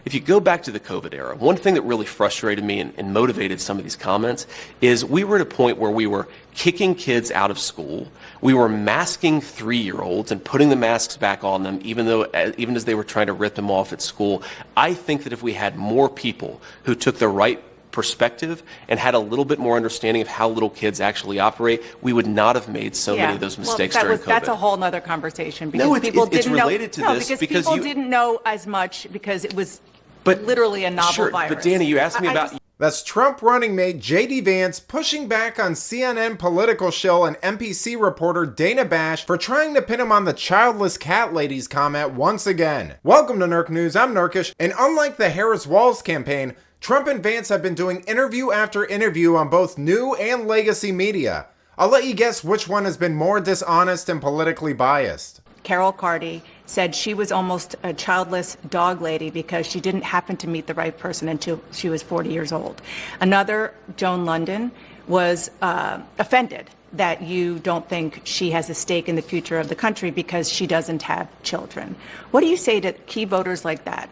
if you go back to the COVID era, one thing that really frustrated me and motivated some of these comments is we were at a point where we were kicking kids out of school. We were masking 3-year-olds and putting the masks back on them, even as they were trying to rip them off at school. I think that if we had more people who took the right perspective and had a little bit more understanding of how little kids actually operate, we would not have made so many of those mistakes during COVID. That's a whole other conversation. Because no, it's related to this because people didn't know as much because it was literally a novel virus. But Danny, you asked me about... That's Trump running mate JD Vance pushing back on CNN political shill and NPC reporter Dana Bash for trying to pin him on the childless cat lady's comment once again. Welcome to Nerk News, I'm Nerkish, and unlike the Harris-Walz campaign, Trump and Vance have been doing interview after interview on both new and legacy media. I'll let you guess which one has been more dishonest and politically biased. Carol Carty said she was almost a childless dog lady because she didn't happen to meet the right person until she was 40 years old. Another, Joan London, was offended that you don't think she has a stake in the future of the country because she doesn't have children. What do you say to key voters like that?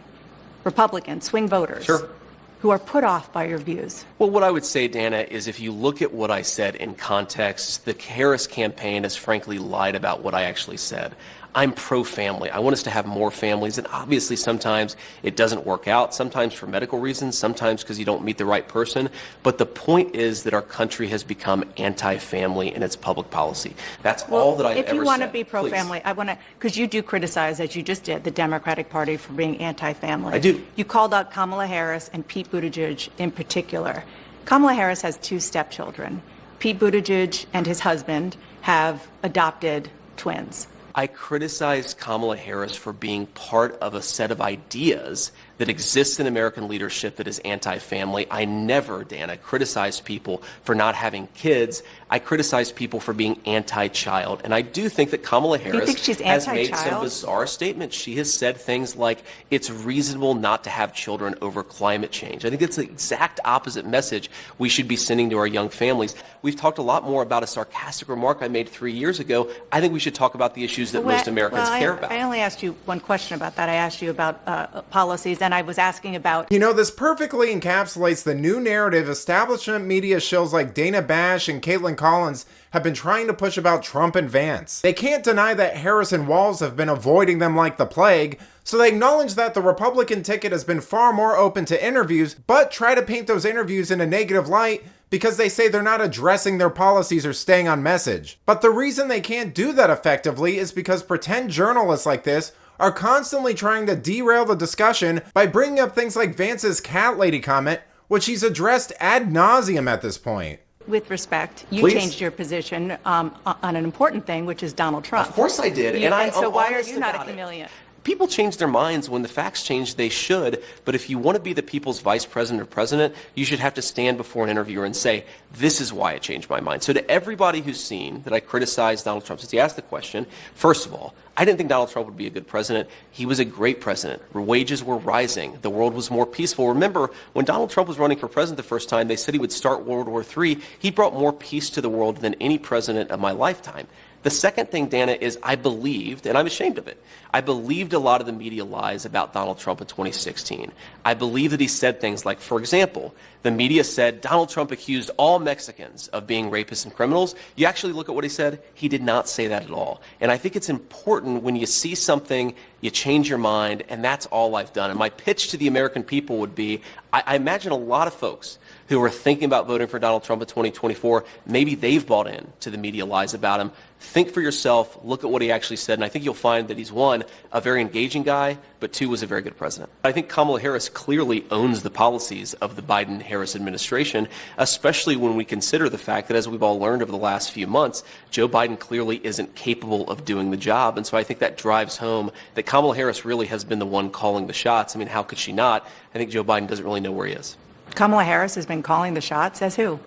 Republicans, swing voters. Sure. Who are put off by your views? Well, what I would say, Dana, is if you look at what I said in context, the Harris campaign has frankly lied about what I actually said. I'm pro-family. I want us to have more families, and obviously sometimes it doesn't work out, sometimes for medical reasons, sometimes because you don't meet the right person. But the point is that our country has become anti-family in its public policy. That's all that I've ever said. If you want to be pro-family, I want to, because you do criticize, as you just did, the Democratic Party for being anti-family. I do. You called out Kamala Harris and Pete Buttigieg in particular. Kamala Harris has 2 stepchildren. Pete Buttigieg and his husband have adopted twins. I criticize Kamala Harris for being part of a set of ideas that exists in American leadership that is anti-family. I never, Dana, criticize people for not having kids. I criticize people for being anti-child. And I do think that Kamala Harris has made some bizarre statements. She has said things like, it's reasonable not to have children over climate change. I think it's the exact opposite message we should be sending to our young families. We've talked a lot more about a sarcastic remark I made 3 years ago. I think we should talk about the issues that most Americans care about. I only asked you one question about that. I asked you about policies, and I was asking about... You know, this perfectly encapsulates the new narrative establishment media shills like Dana Bash and Caitlin Collins have been trying to push about Trump and Vance. They can't deny that Harris and Walz have been avoiding them like the plague, so they acknowledge that the Republican ticket has been far more open to interviews, but try to paint those interviews in a negative light because they say they're not addressing their policies or staying on message. But the reason they can't do that effectively is because pretend journalists like this are constantly trying to derail the discussion by bringing up things like Vance's cat lady comment, which he's addressed ad nauseum at this point. With respect, you changed your position on an important thing, which is Donald Trump. Of course I did. And so why are you not a chameleon? People change their minds when the facts change. They should. But if you want to be the people's vice president or president, you should have to stand before an interviewer and say, this is why I changed my mind. So to everybody who's seen that I criticized Donald Trump, since he asked the question, first of all, I didn't think Donald Trump would be a good president. He was a great president. Wages were rising. The world was more peaceful. Remember, when Donald Trump was running for president the first time, they said he would start World War III. He brought more peace to the world than any president of my lifetime. The second thing, Dana, is I believed, and I'm ashamed of it, I believed a lot of the media lies about Donald Trump in 2016. I believe that he said things like, for example, the media said Donald Trump accused all Mexicans of being rapists and criminals. You actually look at what he said, he did not say that at all. And I think it's important when you see something, you change your mind, and that's all I've done. And my pitch to the American people would be, I imagine a lot of folks who are thinking about voting for Donald Trump in 2024, maybe they've bought in to the media lies about him. Think for yourself, look at what he actually said, and I think you'll find that he's, one, a very engaging guy, but two, was a very good president. I think Kamala Harris clearly owns the policies of the Biden-Harris administration, especially when we consider the fact that, as we've all learned over the last few months, Joe Biden clearly isn't capable of doing the job, and so I think that drives home that Kamala Harris really has been the one calling the shots. I mean, how could she not? I think Joe Biden doesn't really know where he is. Kamala Harris has been calling the shots, as who?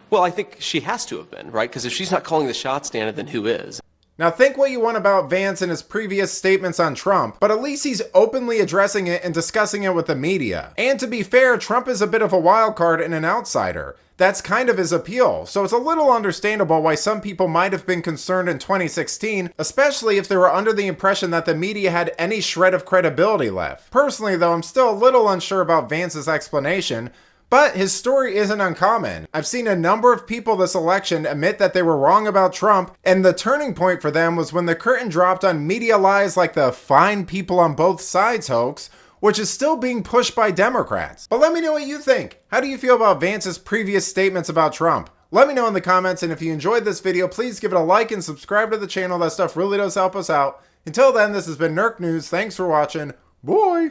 Well, I think she has to have been, right? Because if she's not calling the shots, Dana, then who is? Now think what you want about Vance and his previous statements on Trump, but at least he's openly addressing it and discussing it with the media. And to be fair, Trump is a bit of a wild card and an outsider. that's kind of his appeal. So it's a little understandable why some people might have been concerned in 2016, especially if they were under the impression that the media had any shred of credibility left. Personally though, I'm still a little unsure about Vance's explanation, but his story isn't uncommon. I've seen a number of people this election admit that they were wrong about Trump, and the turning point for them was when the curtain dropped on media lies like the "fine people on both sides" hoax, which is still being pushed by Democrats. But let me know what you think. How do you feel about Vance's previous statements about Trump? Let me know in the comments, and if you enjoyed this video, please give it a like and subscribe to the channel. That stuff really does help us out. Until then, this has been Nerk News. Thanks for watching. Bye!